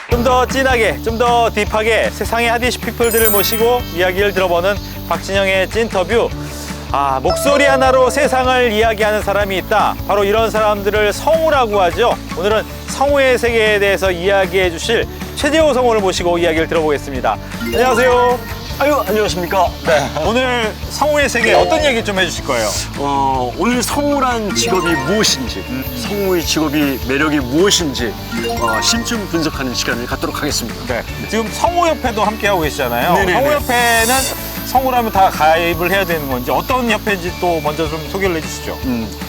좀 더 진하게, 좀 더 딥하게 세상의 핫이슈 피플들을 모시고 이야기를 들어보는 박진영의 찐터뷰. 목소리 하나로 세상을 이야기하는 사람이 있다. 바로 이런 사람들을 성우라고 하죠. 오늘은 성우의 세계에 대해서 이야기해 주실 최재호 성우를 모시고 이야기를 들어보겠습니다. 안녕하세요. 안녕하십니까. 네, 오늘 성우의 세계 어떤 얘기 좀 해주실 거예요? 오늘 성우란 직업이 무엇인지, 성우의 직업이 매력이 무엇인지 심층 분석하는 시간을 갖도록 하겠습니다. 네, 지금 성우협회도 함께하고 계시잖아요. 네네네. 성우협회는 성우라면 다 가입을 해야 되는 건지 어떤 협회인지 또 먼저 좀 소개를 해주시죠.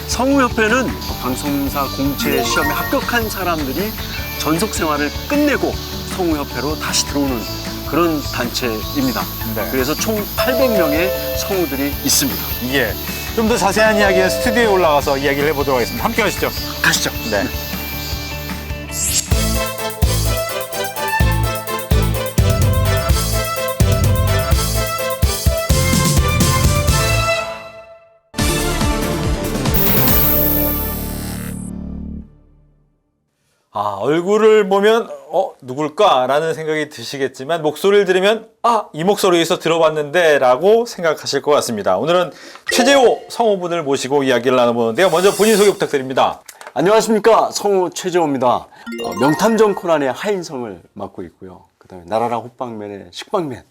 성우협회는 방송사 공채 시험에 합격한 사람들이 전속 생활을 끝내고 성우협회로 다시 들어오는 그런 단체입니다. 네. 그래서 총 800명의 성우들이 있습니다. 예, 좀 더 자세한 이야기는 스튜디오에 올라가서 이야기를 해보도록 하겠습니다. 함께 하시죠. 가시죠. 네. 얼굴을 보면 누굴까라는 생각이 드시겠지만 목소리를 들으면 이 목소리에서 들어봤는데 라고 생각하실 것 같습니다. 오늘은 최재호 성우분을 모시고 이야기를 나눠보는데요. 먼저 본인 소개 부탁드립니다. 안녕하십니까. 성우 최재호입니다. 명탐정 코난의 하인성을 맡고 있고요. 그 다음에 나라라 호빵맨의 식빵맨,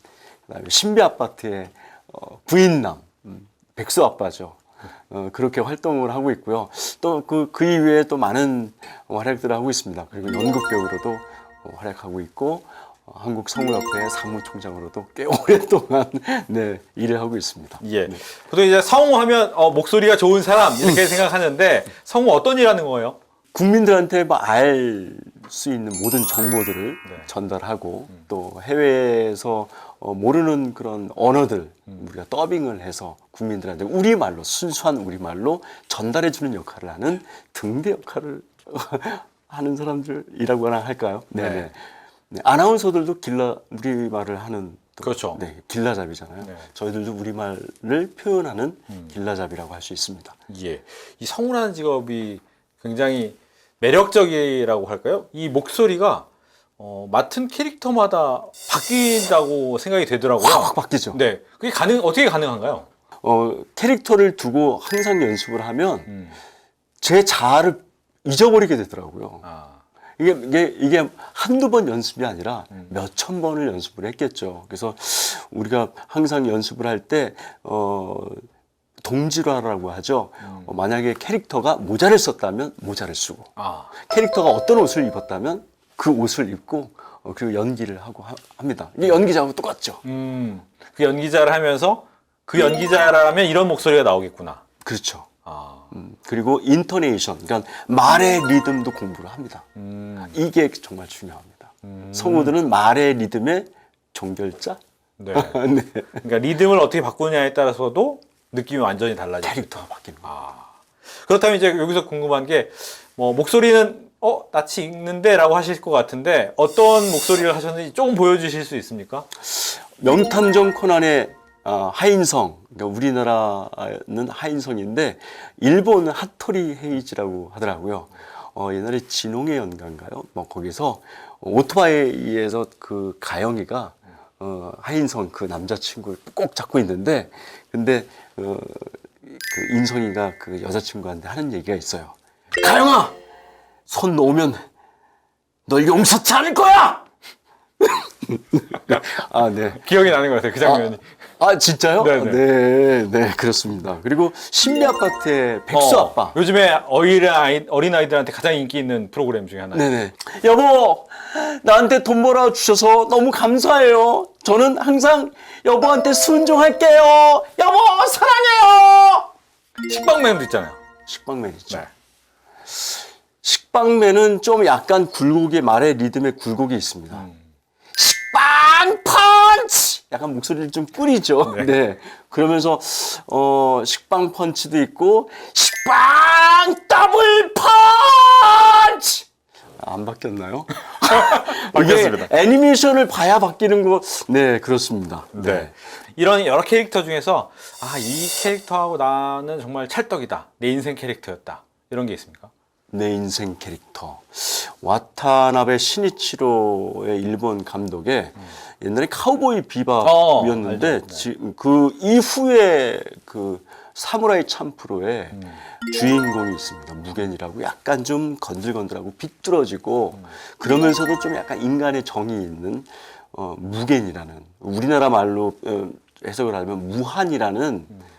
그 다음에 신비아파트의 구인남, 백수아빠죠. 그렇게 활동을 하고 있고요. 또 그 이외에 또 많은 활약들을 하고 있습니다. 그리고 연극배우로도 활약하고 있고 한국 성우협회 사무총장으로도 꽤 오랫동안 일을 하고 있습니다. 예. 보통 이제 성우하면 목소리가 좋은 사람 이렇게 생각하는데 성우 어떤 일 하는 거예요? 국민들한테 알 수 있는 모든 정보들을 전달하고 또 해외에서 모르는 그런 언어들 우리가 더빙을 해서 국민들한테 우리말로 순수한 우리말로 전달해주는 역할을 하는 등대 역할을 하는 사람들이라고 하나 할까요? 네. 아나운서들도 우리말을 하는 그렇죠. 길라잡이잖아요. 저희들도 우리말을 표현하는 길라잡이라고 할 수 있습니다. 예. 이 성우라는 직업이 굉장히 매력적이라고 할까요? 이 목소리가 맡은 캐릭터마다 바뀐다고 생각이 되더라고요. 확 바뀌죠. 네. 그게 어떻게 가능한가요? 캐릭터를 두고 항상 연습을 하면 제 자아를 잊어버리게 되더라고요. 이게 한두 번 연습이 아니라 몇천 번을 연습을 했겠죠. 그래서 우리가 항상 연습을 할 때 동질화라고 하죠. 만약에 캐릭터가 모자를 썼다면 모자를 쓰고 캐릭터가 어떤 옷을 입었다면 그 옷을 입고 그리고 연기를 하고 합니다. 이게 연기자하고 똑같죠. 그 연기자를 하면서 그 연기자라면 이런 목소리가 나오겠구나. 그렇죠. 그리고 인토네이션, 그러니까 말의 리듬도 공부를 합니다. 이게 정말 중요합니다. 성우들은 말의 리듬의 종결자. 네. 그러니까 리듬을 어떻게 바꾸냐에 따라서도 느낌이 완전히 달라지죠. 캐릭터가 바뀌는 거예요. 그렇다면 이제 여기서 궁금한 게 목소리는 낯이 익는데 라고 하실 것 같은데 어떤 목소리를 하셨는지 조금 보여주실 수 있습니까? 명탐정 코난의 하인성, 그러니까 우리나라는 하인성인데 일본은 하토리 헤이지라고 하더라고요. 옛날에 진홍의 연가인가요? 거기서 오토바이에서 그 가영이가 하인성 그 남자친구를 꼭 잡고 있는데 근데 그 인성이가 그 여자친구한테 하는 얘기가 있어요. 가영아! 손 놓으면 널 용서치 않을 거야! 네. 기억이 나는 것 같아요. 그 장면이. 진짜요? 네, 그렇습니다. 그리고 신비아파트의 백수아빠. 요즘에 어린아이들한테 가장 인기 있는 프로그램 중에 하나예요. 네네. 여보, 나한테 돈 벌어 주셔서 너무 감사해요. 저는 항상 여보한테 순종할게요. 여보, 사랑해요. 식빵맨도 있잖아요. 식빵맨 있죠. 네. 식빵맨은 좀 약간 굴곡의 말의 리듬의 굴곡이 있습니다. 식빵 펀치! 약간 목소리를 좀 뿌리죠. 네. 그러면서 식빵 펀치도 있고 식빵 더블 펀치! 안 바뀌었나요? 바뀌었습니다. 이게 애니메이션을 봐야 바뀌는 거. 네, 그렇습니다. 네. 이런 여러 캐릭터 중에서 이 캐릭터하고 나는 정말 찰떡이다. 내 인생 캐릭터였다. 이런 게 있습니까? 내 인생 캐릭터. 와타나베 시니치로의 일본 감독의 옛날에 카우보이 비밥이었는데 알죠. 네. 지금 그 이후에 그 사무라이 참프로의 주인공이 있습니다. 무겐이라고 약간 좀 건들건들하고 비뚤어지고 그러면서도 좀 약간 인간의 정이 있는 무겐이라는 우리나라 말로 해석을 하면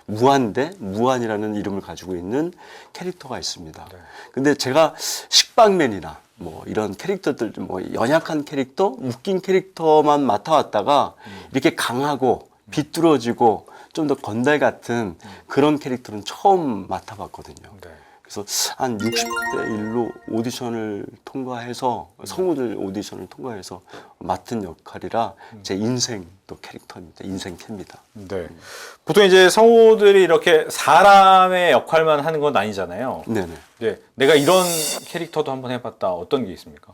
무한이라는 이름을 가지고 있는 캐릭터가 있습니다. 근데 제가 식빵맨이나 뭐 이런 캐릭터들 뭐 연약한 캐릭터, 웃긴 캐릭터만 맡아왔다가 이렇게 강하고 비뚤어지고 좀 더 건달 같은 그런 캐릭터는 처음 맡아봤거든요. 네. 그래서 한 60대 1로 오디션을 통과해서 성우들 오디션을 통과해서 맡은 역할이라 제 인생 또 캐릭터입니다. 인생 캡니다. 네. 보통 이제 성우들이 이렇게 사람의 역할만 하는 건 아니잖아요. 네네. 네. 내가 이런 캐릭터도 한번 해봤다. 어떤 게 있습니까?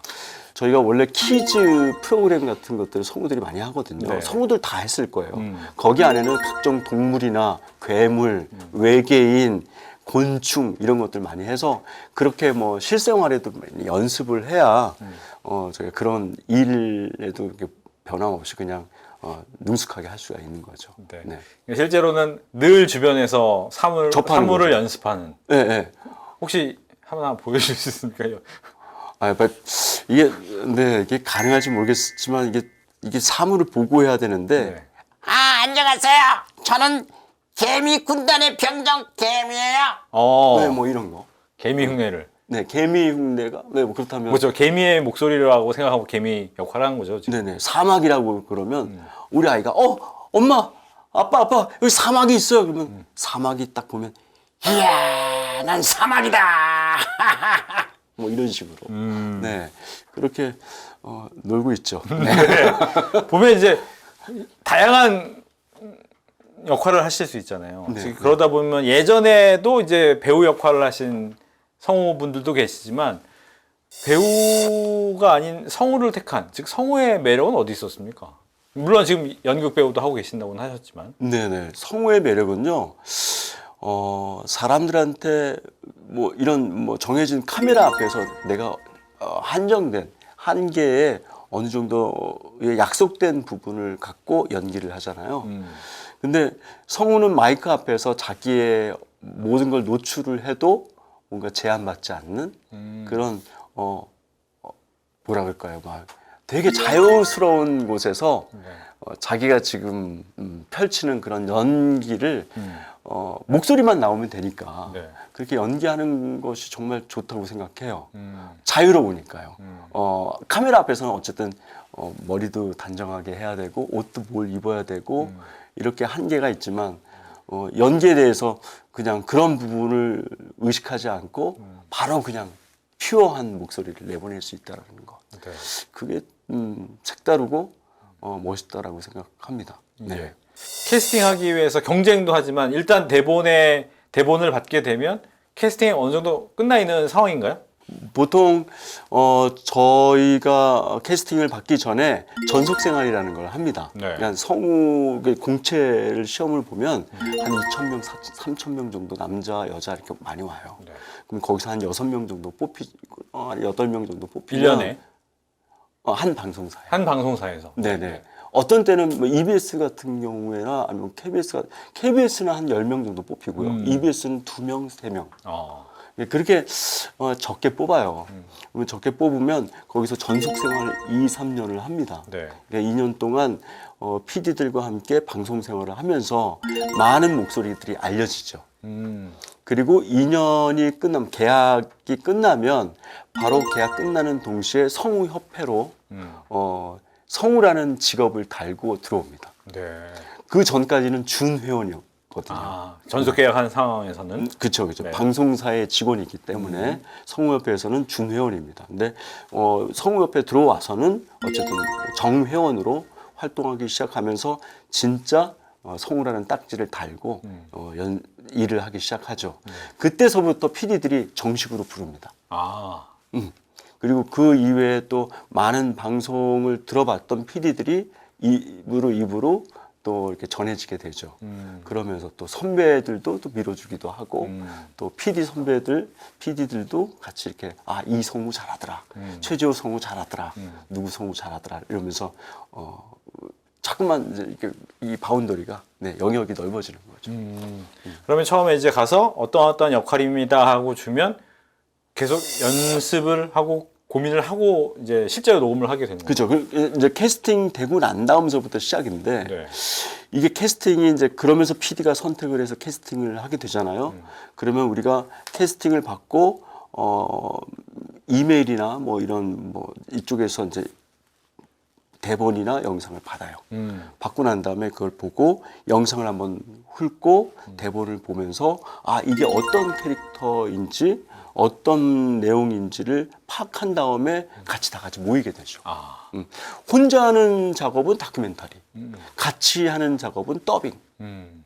저희가 원래 퀴즈 프로그램 같은 것들을 성우들이 많이 하거든요. 네. 성우들 다 했을 거예요. 거기 안에는 각종 동물이나 괴물, 외계인, 곤충 이런 것들 많이 해서 그렇게 뭐 실생활에도 많이 연습을 해야 저희가 그런 일에도 이렇게 변함없이 그냥 능숙하게 할 수가 있는 거죠. 네. 네. 실제로는 늘 주변에서 접하는 사물을 거죠. 연습하는. 네, 네. 혹시 하나 보여줄 수 있습니까? 이게 가능할지 모르겠지만 이게 사물을 보고 해야 되는데 네. 안녕하세요. 저는 개미 군단의 병정 개미예요. 네, 뭐 이런 거. 개미 흉내를. 네, 개미 흉내가 뭐 그렇다면 그렇죠. 개미의 목소리라고 생각하고 개미 역할을 하는 거죠. 지금. 네네 사막이라고 그러면 우리 아이가 엄마 아빠 여기 사막이 있어요 그러면 사막이 딱 보면 이야, 난 사막이다. 뭐 이런 식으로 네 그렇게 놀고 있죠. 네. 보면 이제 다양한 역할을 하실 수 있잖아요. 네. 그러다 보면 예전에도 이제 배우 역할을 하신 성우분들도 계시지만 배우가 아닌 성우를 택한 즉 성우의 매력은 어디 있었습니까? 물론 지금 연극 배우도 하고 계신다고는 하셨지만 네네 성우의 매력은요 사람들한테 뭐 이런 뭐 정해진 카메라 앞에서 내가 한정된 한계에 어느 정도의 약속된 부분을 갖고 연기를 하잖아요. 근데 성우는 마이크 앞에서 자기의 모든 걸 노출을 해도 뭔가 제한받지 않는 그런 뭐라 그럴까요? 막 되게 자유스러운 곳에서 자기가 지금 펼치는 그런 연기를 목소리만 나오면 되니까 네. 그렇게 연기하는 것이 정말 좋다고 생각해요. 자유로우니까요. 카메라 앞에서는 어쨌든 머리도 단정하게 해야 되고 옷도 뭘 입어야 되고 이렇게 한계가 있지만 연기에 대해서 그냥 그런 부분을 의식하지 않고 바로 그냥 퓨어한 목소리를 내보낼 수 있다는 것. 네. 그게 색다르고 멋있다라고 생각합니다. 네. 예. 캐스팅하기 위해서 경쟁도 하지만 일단 대본을 받게 되면 캐스팅이 어느 정도 끝나 있는 상황인가요? 보통 저희가 캐스팅을 받기 전에 전속 생활이라는 걸 합니다. 네. 그러니까 성우 공채를 시험을 보면 한 2,000명, 3,000명 정도 남자, 여자 이렇게 많이 와요. 네. 그럼 거기서 한 6명 정도 8명 정도 뽑히면 1년에 한 방송사에. 한 방송사에서. 네네. 어떤 때는 뭐 EBS 같은 경우에나 아니면 KBS는 한 10명 정도 뽑히고요. EBS는 2명, 3명. 그렇게 적게 뽑아요. 그러면 적게 뽑으면 거기서 전속 생활을 2, 3년을 합니다. 네. 그러니까 2년 동안 PD들과 함께 방송 생활을 하면서 많은 목소리들이 알려지죠. 그리고 2년이 끝나면 계약이 끝나면 바로 계약 끝나는 동시에 성우협회로 성우라는 직업을 달고 들어옵니다. 네. 그 전까지는 준회원이었거든요. 전속 계약한 상황에서는 그렇죠. 네. 방송사의 직원이기 때문에 성우협회에서는 준회원입니다. 근데 성우협회 들어와서는 어쨌든 정회원으로 활동하기 시작하면서 진짜 성우라는 딱지를 달고 일을 하기 시작하죠. 그때서부터 PD들이 정식으로 부릅니다. 그리고 그 이외에 또 많은 방송을 들어봤던 PD들이 입으로 또 이렇게 전해지게 되죠. 그러면서 또 선배들도 또 밀어주기도 하고 또 PD들도 같이 이렇게 아, 이 성우 잘하더라. 최지호 성우 잘하더라. 누구 성우 잘하더라. 이러면서 자꾸만 이제 이렇게 이 바운더리가 네, 영역이 넓어지는 거죠. 그러면 처음에 이제 가서 어떤 역할입니다 하고 주면 계속 연습을 하고 고민을 하고 이제 실제로 녹음을 하게 되는 거죠. 그렇죠. 이제 캐스팅 되고 난 다음서부터 시작인데 네. 이게 캐스팅이 이제 그러면서 PD가 선택을 해서 캐스팅을 하게 되잖아요. 그러면 우리가 캐스팅을 받고 이메일이나 뭐 이런 뭐 이쪽에서 이제 대본이나 영상을 받아요. 받고 난 다음에 그걸 보고 영상을 한번 훑고 대본을 보면서 아, 이게 어떤 캐릭터인지 어떤 내용인지를 파악한 다음에 다 같이 모이게 되죠. 아. 혼자 하는 작업은 다큐멘터리, 같이 하는 작업은 더빙.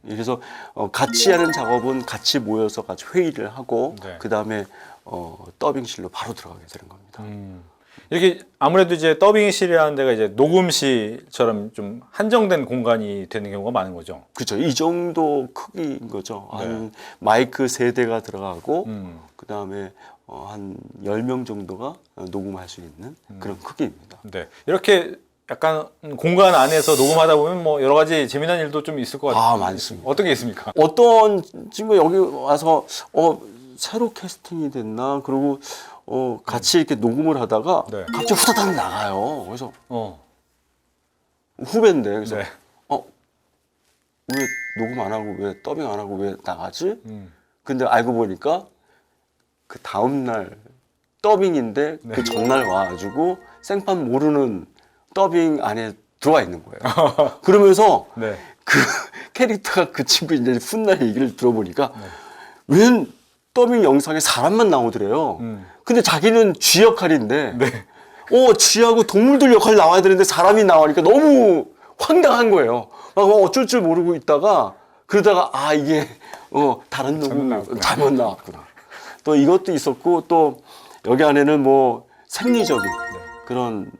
그래서 같이 하는 작업은 같이 모여서 같이 회의를 하고 네. 그 다음에 더빙실로 바로 들어가게 되는 겁니다. 이렇게 아무래도 이제 더빙실이라는 데가 이제 녹음실처럼 좀 한정된 공간이 되는 경우가 많은 거죠. 그렇죠. 이 정도 크기인 거죠. 네. 한 마이크 3대가 들어가고 그 다음에 한 10명 정도가 녹음할 수 있는 그런 크기입니다. 네. 이렇게 약간 공간 안에서 녹음하다 보면 뭐 여러 가지 재미난 일도 좀 있을 것 같아요. 아, 많습니다. 어떤 게 있습니까? 어떤 친구 여기 와서 새로 캐스팅이 됐나 그러고 같이 이렇게 녹음을 하다가 네. 갑자기 후다닥 나가요. 그래서 어. 후배인데 그래서 네. 왜 녹음 안 하고 왜 더빙 안 하고 왜 나가지? 근데 알고 보니까 그 다음 날 더빙인데 네. 그 전날 와가지고 생판 모르는 더빙 안에 들어와 있는 거예요. 그러면서 네. 그 캐릭터가 그 친구 이제 훗날 얘기를 들어보니까 웬 더빙 영상에 사람만 나오더래요. 근데 자기는 쥐 역할인데, 쥐하고 동물들 역할 나와야 되는데 사람이 나오니까 너무 황당한 거예요. 어쩔 줄 모르고 있다가 그러다가 아 이게 다른 녹음 잘못 나왔구나. 또 이것도 있었고 또 여기 안에는 뭐 생리적인 그런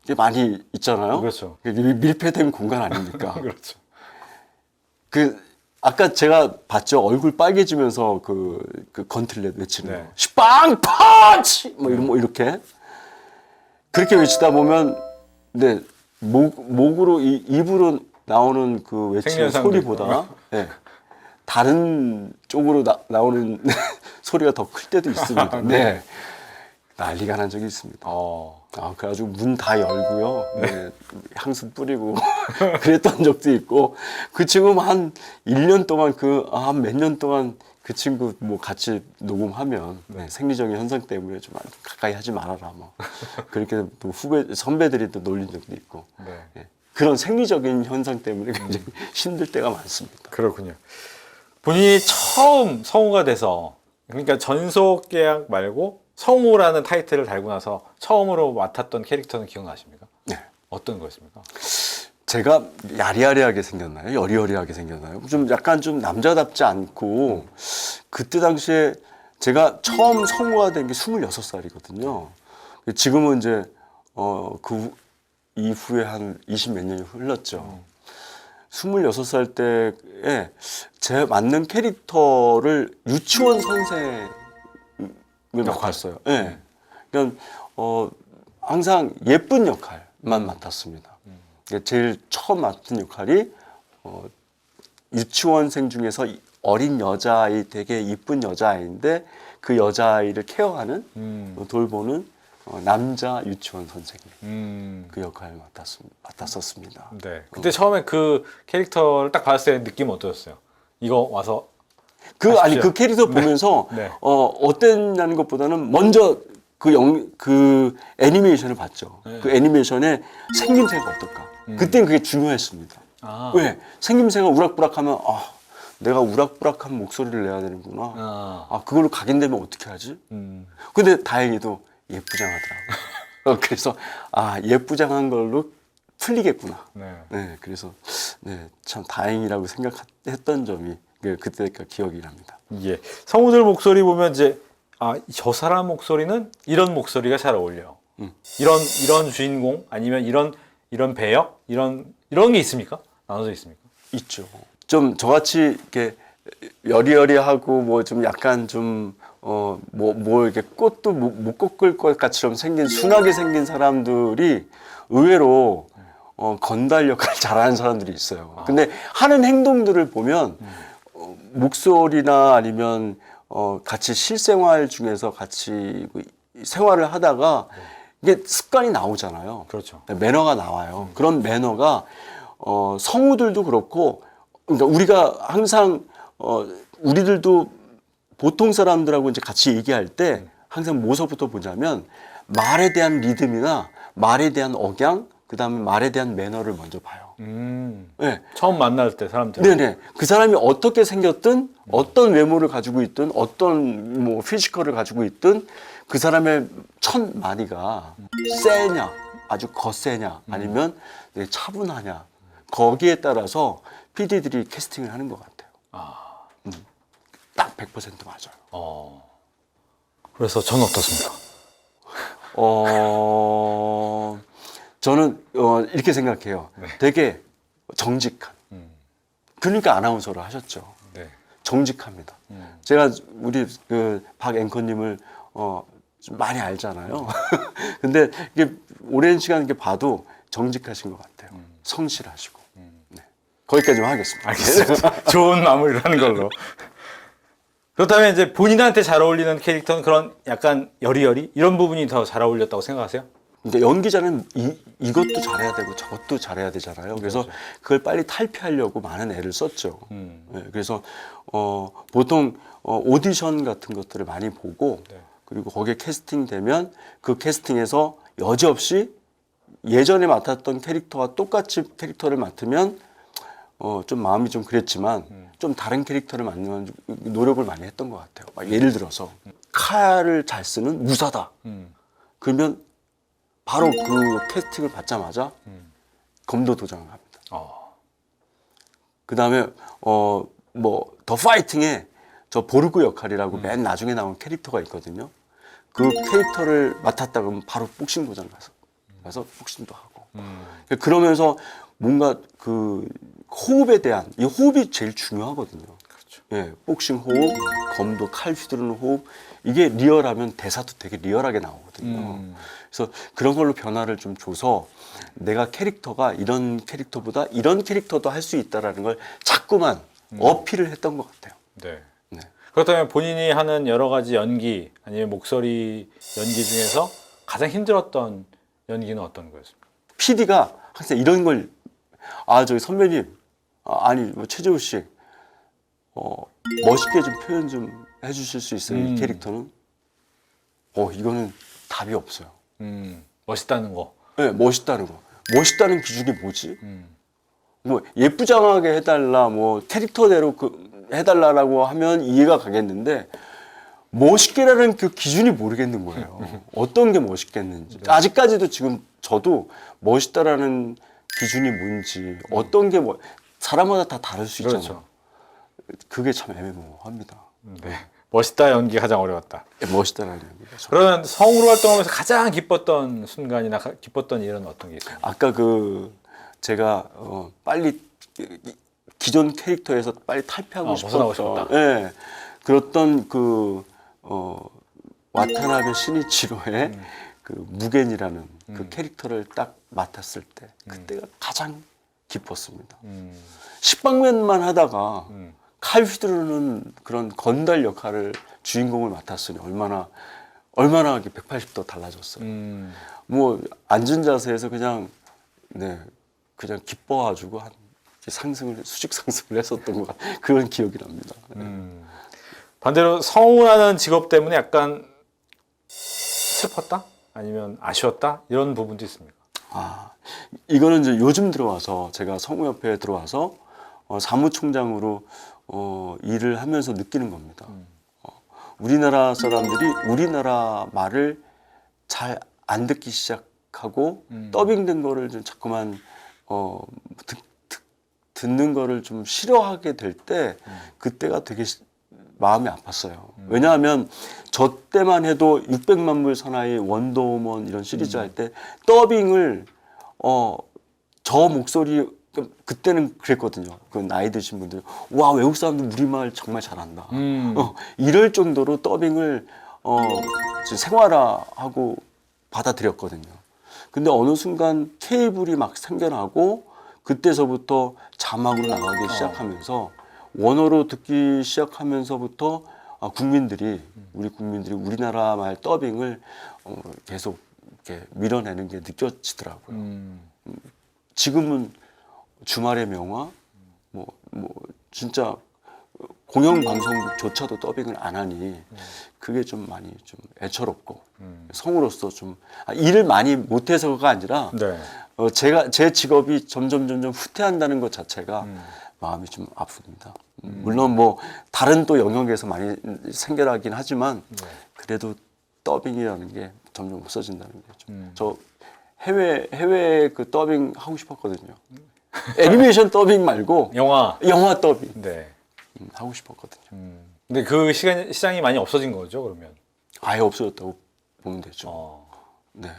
게 많이 있잖아요. 그렇죠. 밀폐된 공간 아닙니까? 그렇죠. 아까 제가 봤죠. 얼굴 빨개지면서 그 건틀렛 외치는 네. 거. 시빵 펀치! 뭐 이렇게. 그렇게 외치다 보면, 네, 목으로, 입으로 나오는 그 외치는 생리현상도 소리보다, 네, 다른 쪽으로 나오는 소리가 더 클 때도 있습니다. 네. 난리가 난 적이 있습니다. 그래가지고 문 다 열고요. 네, 향수 뿌리고 그랬던 적도 있고 그 친구 한 1년 동안 한 몇 년 동안 그 친구 뭐 같이 녹음하면 생리적인 현상 때문에 좀 가까이 하지 말아라 뭐 그렇게 또 선배들이 또 놀린 적도 있고 네. 그런 생리적인 현상 때문에 굉장히 힘들 때가 많습니다. 그렇군요. 본인이 처음 성우가 돼서 그러니까 전속 계약 말고 성우라는 타이틀을 달고 나서 처음으로 맡았던 캐릭터는 기억나십니까? 네. 어떤 거였습니까? 제가 야리야리하게 생겼나요? 여리여리하게 생겼나요? 좀 약간 좀 남자답지 않고 그때 당시에 제가 처음 성우가 된 게 26살이거든요. 지금은 이제 그 이후에 한 20 몇 년이 흘렀죠. 26살 때에 제 맞는 캐릭터를 유치원 선생을 맡았어요. 네. 그러니까 항상 예쁜 역할만 맡았습니다. 제일 처음 맡은 역할이 유치원생 중에서 어린 여자아이, 되게 이쁜 여자아이인데 그 여자아이를 케어하는 돌보는 남자 유치원 선생님 그 역할을 맡았었습니다. 네. 그때 처음에 그 캐릭터를 딱 봤을 때 느낌 어떠셨어요? 이거 와서 그 캐릭터 보면서 네. 어땠냐는 것보다는 먼저 그 애니메이션을 봤죠. 네. 그 애니메이션의 생김새가 어떨까? 그때는 그게 중요했습니다. 왜? 생김새가 우락부락하면 내가 우락부락한 목소리를 내야 되는구나. 그걸로 각인되면 어떻게 하지? 근데 다행히도 예쁘장하더라고요. 그래서 예쁘장한 걸로 풀리겠구나. 네, 그래서 참 다행이라고 생각했던 점이 그때가 기억이 납니다. 예. 성우들 목소리 보면 이제 저 사람 목소리는 이런 목소리가 잘 어울려요. 이런 주인공 아니면 이런 배역 이런 게 있습니까? 나눠져 있습니까? 있죠. 좀 저같이 이렇게 여리여리하고 뭐 좀 약간 좀 뭐 이렇게 꽃도 못 꺾을 것 같이처럼 생긴 순하게 생긴 사람들이 의외로 건달 역할을 잘하는 사람들이 있어요. 근데 하는 행동들을 보면 목소리나 아니면 같이 실생활 중에서 같이 생활을 하다가 이게 습관이 나오잖아요. 그렇죠. 매너가 나와요. 그런 매너가 성우들도 그렇고, 그러니까 우리가 항상 우리들도 보통 사람들하고 이제 같이 얘기할 때 항상 뭐서부터 보자면 말에 대한 리듬이나 말에 대한 억양, 그다음에 말에 대한 매너를 먼저 봐요. 네. 처음 만날 때 사람들. 네네. 그 사람이 어떻게 생겼든, 어떤 외모를 가지고 있든, 어떤 뭐 피지컬을 가지고 있든, 그 사람의 첫 마디가 세냐, 아주 거세냐, 아니면 차분하냐, 거기에 따라서 PD들이 캐스팅을 하는 것 같아요. 딱 100% 맞아요. 그래서 저는 어떻습니까? 저는 이렇게 생각해요. 되게 정직한. 그러니까 아나운서를 하셨죠. 네. 정직합니다. 제가 우리 그 박 앵커님을 좀 많이 알잖아요. 근데 이게 오랜 시간 이렇게 봐도 정직하신 것 같아요. 성실하시고. 네. 거기까지만 하겠습니다. 알겠습니다. 좋은 마무리를 하는 걸로. 그렇다면 이제 본인한테 잘 어울리는 캐릭터는 그런 약간 여리여리 이런 부분이 더 잘 어울렸다고 생각하세요? 근데 연기자는 이것도 잘해야 되고 저것도 잘해야 되잖아요. 그래서 그걸 빨리 탈피하려고 많은 애를 썼죠. 네, 그래서 보통 오디션 같은 것들을 많이 보고 그리고 거기에 캐스팅되면 그 캐스팅에서 여지없이 예전에 맡았던 캐릭터와 똑같이 캐릭터를 맡으면 좀 마음이 좀 그랬지만 좀 다른 캐릭터를 맡는 노력을 많이 했던 것 같아요. 막 예를 들어서 칼을 잘 쓰는 무사다. 그러면 바로 그 캐스팅을 받자마자 검도 도장을 합니다. 그 다음에 뭐 더 파이팅에 저 보르그 역할이라고 맨 나중에 나온 캐릭터가 있거든요. 그 캐릭터를 맡았다 그러면 바로 복싱 도장 가서 복싱도 하고. 그러면서 뭔가 그 호흡에 대한 이 호흡이 제일 중요하거든요. 그렇죠. 예, 복싱 호흡, 검도 칼 휘두르는 호흡 이게 리얼하면 대사도 되게 리얼하게 나오거든요. 그래서 그런 걸로 변화를 좀 줘서 내가 캐릭터가 이런 캐릭터보다 이런 캐릭터도 할 수 있다라는 걸 자꾸만 어필을 했던 것 같아요. 네. 네. 그렇다면 본인이 하는 여러 가지 연기 아니면 목소리 연기 중에서 가장 힘들었던 연기는 어떤 거였습니까? PD가 항상 이런 걸 저기 선배님 아니 뭐 최재우 씨 멋있게 좀 표현 좀 해주실 수 있어요? 이 캐릭터는 이거는 답이 없어요. 멋있다는 거. 네, 멋있다는 거. 멋있다는 기준이 뭐지? 뭐 예쁘장하게 해달라, 뭐 캐릭터대로 해달라라고 하면 이해가 가겠는데 멋있게라는 그 기준이 모르겠는 거예요. 어떤 게 멋있겠는지. 아직까지도 지금 저도 멋있다라는 기준이 뭔지 어떤 게 사람마다 다 다를 수 있잖아요. 그렇죠. 그게 참 애매모호합니다. 네. 멋있다 연기 가장 어려웠다. 멋있다라는 얘기가. 그러면 성우로 활동하면서 가장 기뻤던 순간이나 기뻤던 일은 어떤 게 있어요? 아까 제가 빨리 기존 캐릭터에서 빨리 탈피하고 벗어나고 싶었던, 싶었다. 예, 그랬던 와타나베 시니치로의 그 무겐이라는 그 캐릭터를 딱 맡았을 때 그때가 가장 기뻤습니다. 식빵맨만 하다가 칼 휘두르는 그런 건달 역할을 주인공을 맡았으니 얼마나 180도 달라졌어요. 뭐 앉은 자세에서 그냥 기뻐가지고 수직 상승을 했었던 것 그런 기억이 납니다. 반대로 성우라는 직업 때문에 약간 슬펐다? 아니면 아쉬웠다? 이런 부분도 있습니까? 이거는 이제 요즘 들어와서 제가 성우협회에 들어와서 사무총장으로 일을 하면서 느끼는 겁니다. 우리나라 사람들이 우리나라 말을 잘 안 듣기 시작하고 더빙된 거를 좀 자꾸만 듣는 거를 좀 싫어하게 될 때 그때가 되게 마음이 아팠어요. 왜냐하면 저 때만 해도 600만 불 사나이 원더우먼 이런 시리즈 할 때 더빙을 저 목소리 그때는 그랬거든요. 그 나이 드신 분들, 와, 외국 사람들 우리말 정말 잘한다. 이럴 정도로 더빙을 이제 생활화하고 받아들였거든요. 근데 어느 순간 케이블이 막 생겨나고 그때서부터 자막으로 나가기 시작하면서 원어로 듣기 시작하면서부터 우리 국민들이 우리나라 말 더빙을 계속 이렇게 밀어내는 게 느껴지더라고요. 지금은 주말의 명화, 뭐 진짜 공영방송국조차도 더빙을 안 하니 그게 좀 많이 좀 애처롭고 성우로서 좀 일을 많이 못해서가 아니라 네. 제 직업이 점점 후퇴한다는 것 자체가 마음이 좀 아픕니다. 물론 뭐 다른 또 영역에서 많이 생겨나긴 하지만 그래도 더빙이라는 게 점점 없어진다는 게 좀 저 해외 그 더빙 하고 싶었거든요. 애니메이션 더빙 말고 영화. 더빙 네. 하고 싶었거든요. 근데 그 시장이 많이 없어진 거죠, 그러면? 아예 없어졌다고 보면 되죠. 어. 네.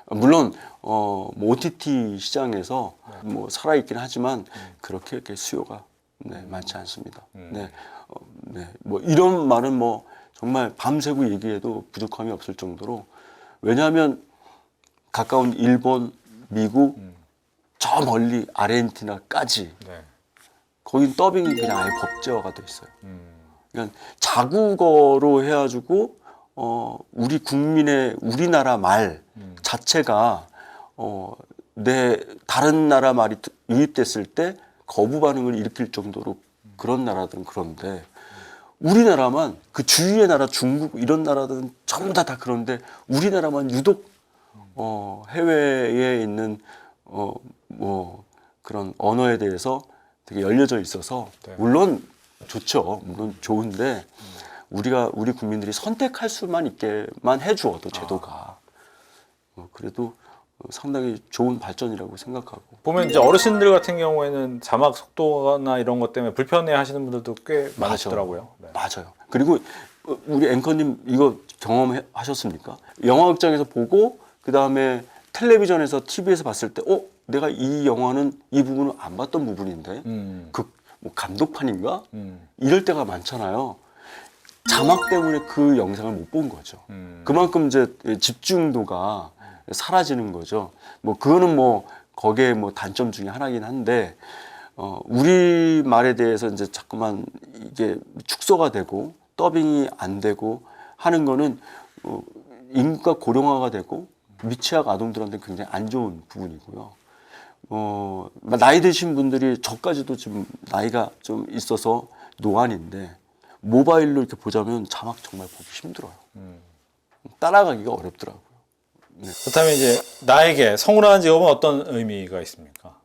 물론 뭐 OTT 시장에서 뭐 살아있긴 하지만 그렇게 수요가 많지 않습니다. 네. 뭐 이런 말은 뭐 정말 밤새고 얘기해도 부족함이 없을 정도로, 왜냐하면 가까운 일본, 미국, 저 멀리 아르헨티나까지 네. 거긴 더빙이 그냥 아예 법제화가 돼 있어요. 그러니까 자국어로 해가지고 우리 국민의 우리나라 말 자체가 다른 나라 말이 유입됐을 때 거부 반응을 일으킬 정도로 그런 나라들은 그런데, 우리나라만, 그 주위의 나라 중국 이런 나라들은 전부 다 그런데 우리나라만 유독 해외에 있는 뭐 그런 언어에 대해서 되게 열려져 있어서 네. 물론 좋죠. 물론 좋은데 우리 국민들이 선택할 수만 있게만 해주어도 제도가 그래도 상당히 좋은 발전이라고 생각하고. 보면 이제 어르신들 같은 경우에는 자막 속도나 이런 것 때문에 불편해 하시는 분들도 꽤 많으시더라고요. 네. 맞아요. 그리고 우리 앵커님 이거 경험하셨습니까? 영화극장에서 보고 그 다음에 텔레비전에서 TV에서 봤을 때 내가 이 영화는 이 부분은 안 봤던 부분인데 뭐 감독판인가? 이럴 때가 많잖아요. 자막 때문에 그 영상을 못 본 거죠. 그만큼 이제 집중도가 사라지는 거죠. 뭐 그거는 뭐 거기에 뭐 단점 중에 하나긴 한데 우리 말에 대해서 이제 자꾸만 이게 축소가 되고 더빙이 안 되고 하는 거는 인구가 고령화가 되고 미취학 아동들한테 굉장히 안 좋은 부분이고요. 나이 드신 분들이 저까지도 지금 나이가 좀 있어서 노안인데 모바일로 이렇게 보자면 자막 정말 보기 힘들어요. 따라가기가 어렵더라고요. 네. 그렇다면 이제 나에게 성우라는 직업은 어떤 의미가 있습니까?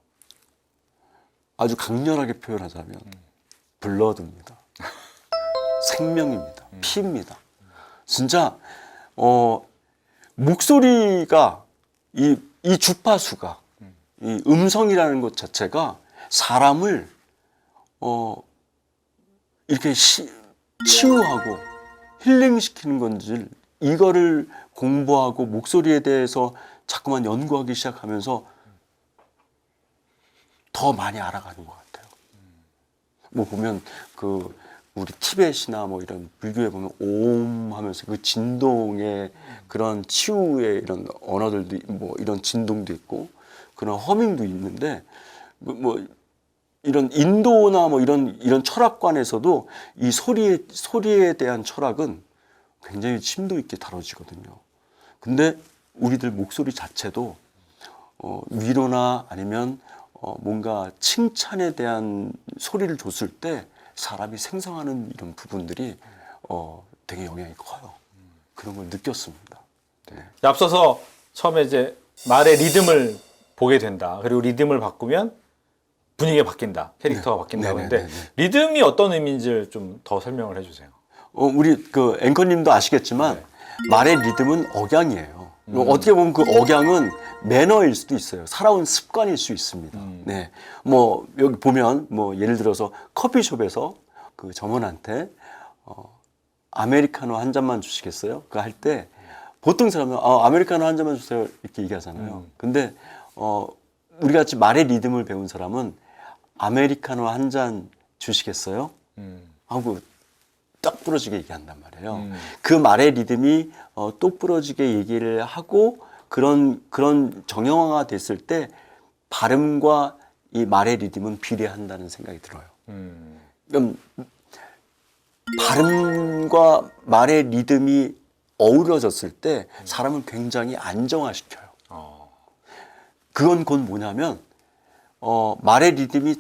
아주 강렬하게 표현하자면 블러드입니다. 생명입니다. 피입니다. 진짜 목소리가 이 주파수가 이 음성이라는 것 자체가 사람을 이렇게 치유하고 힐링시키는 건지, 이거를 공부하고 목소리에 대해서 자꾸만 연구하기 시작하면서 더 많이 알아가는 것 같아요. 뭐 보면 우리 티벳이나 뭐 이런 불교에 보면 옴 하면서 그 진동의 그런 치유의 이런 언어들도 뭐 이런 진동도 있고 그런 허밍도 있는데 뭐 이런 인도나 뭐 이런 철학관에서도 이 소리에 대한 철학은 굉장히 심도 있게 다뤄지거든요. 근데 우리들 목소리 자체도 위로나 아니면 뭔가 칭찬에 대한 소리를 줬을 때 사람이 생성하는 이런 부분들이 되게 영향이 커요. 그런 걸 느꼈습니다. 네. 앞서서 처음에 이제 말의 리듬을 보게 된다. 그리고 리듬을 바꾸면 분위기가 바뀐다. 캐릭터가 바뀐다고 했는데 리듬이 어떤 의미인지를 좀 더 설명을 해주세요. 우리 그 앵커님도 아시겠지만 말의 리듬은 억양이에요. 어떻게 보면 그 억양은 매너일 수도 있어요. 살아온 습관일 수 있습니다. 네, 뭐 여기 보면 뭐 예를 들어서 커피숍에서 그 점원한테 아메리카노 한 잔만 주시겠어요? 그거 할 때 보통 사람은 아메리카노 한 잔만 주세요 이렇게 얘기하잖아요. 근데 우리 같이 말의 리듬을 배운 사람은 아메리카노 한 잔 주시겠어요? 하고 똑 부러지게 얘기한단 말이에요. 그 말의 리듬이 똑 부러지게 얘기를 하고 그런 정형화가 됐을 때 발음과 이 말의 리듬은 비례한다는 생각이 들어요. 그럼 발음과 말의 리듬이 어우러졌을 때 사람을 굉장히 안정화시켜요. 그건 곧 뭐냐면 말의 리듬이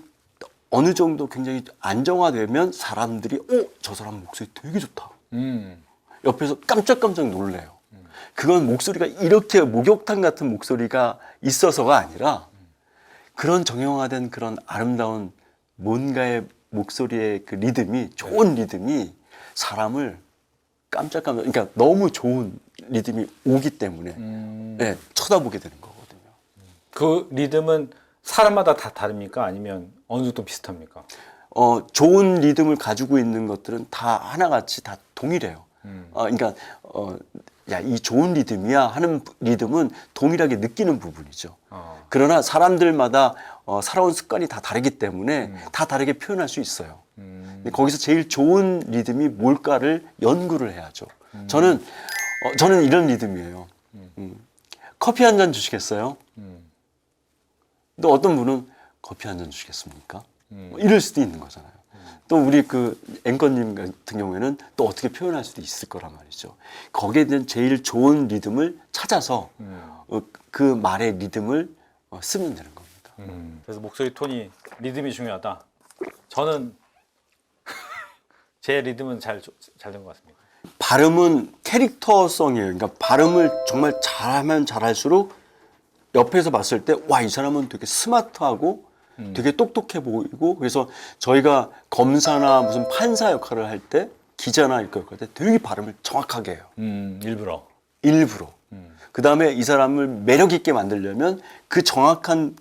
어느 정도 굉장히 안정화되면 사람들이 저 사람 목소리 되게 좋다. 옆에서 깜짝깜짝 놀래요. 그건 목소리가 이렇게 목욕탕 같은 목소리가 있어서가 아니라 그런 정형화된 그런 아름다운 뭔가의 목소리의 그 리듬이 좋은 리듬이 사람을 깜짝깜짝 그러니까 너무 좋은 리듬이 오기 때문에 네, 쳐다보게 되는 거거든요. 그 리듬은 사람마다 다 다릅니까? 아니면 어느 정도 비슷합니까? 좋은 리듬을 가지고 있는 것들은 다 하나같이 다 동일해요. 그러니까 야, 이 좋은 리듬이야 하는 리듬은 동일하게 느끼는 부분이죠. 그러나 사람들마다 살아온 습관이 다 다르기 때문에 다 다르게 표현할 수 있어요. 근데 거기서 제일 좋은 리듬이 뭘까를 연구를 해야죠. 저는 이런 리듬이에요. 커피 한 잔 주시겠어요? 또 어떤 분은 커피 한 잔 주시겠습니까? 이럴 수도 있는 거잖아요. 또 우리 그 앵커님 같은 경우에는 또 어떻게 표현할 수도 있을 거란 말이죠. 거기에 대한 제일 좋은 리듬을 찾아서 그 말의 리듬을 쓰면 되는 겁니다. 그래서 목소리 톤이 리듬이 중요하다. 저는 제 리듬은 잘 된 것 같습니다. 발음은 캐릭터성이에요. 그러니까 발음을 정말 잘하면 잘할수록 옆에서 봤을 때 와, 이 사람은 되게 스마트하고 되게 똑똑해 보이고 그래서 저희가 검사나 무슨 판사 역할을 할 때 기자나 이렇게 할 때 되게 발음을 정확하게 해요. 일부러. 그 다음에 이 사람을 매력 있게 만들려면 그 정확한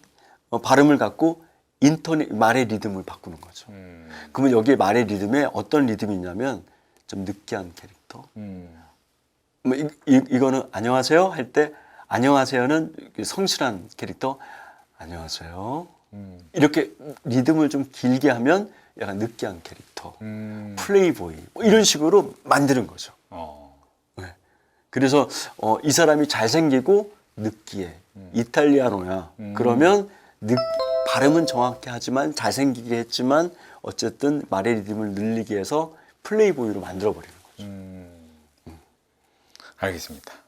발음을 갖고 말의 리듬을 바꾸는 거죠. 그러면 여기에 말의 리듬에 어떤 리듬이 있냐면 좀 느끼한 캐릭터. 뭐 이거는 안녕하세요 할 때 안녕하세요는 성실한 캐릭터. 안녕하세요. 이렇게 리듬을 좀 길게 하면 약간 느끼한 캐릭터, 플레이보이 뭐 이런 식으로 만드는 거죠. 네. 그래서 이 사람이 잘생기고 느끼해, 이탈리아노야. 그러면 발음은 정확히 하지만 잘생기게 했지만 어쨌든 말의 리듬을 늘리기 위해서 플레이보이로 만들어버리는 거죠. 알겠습니다.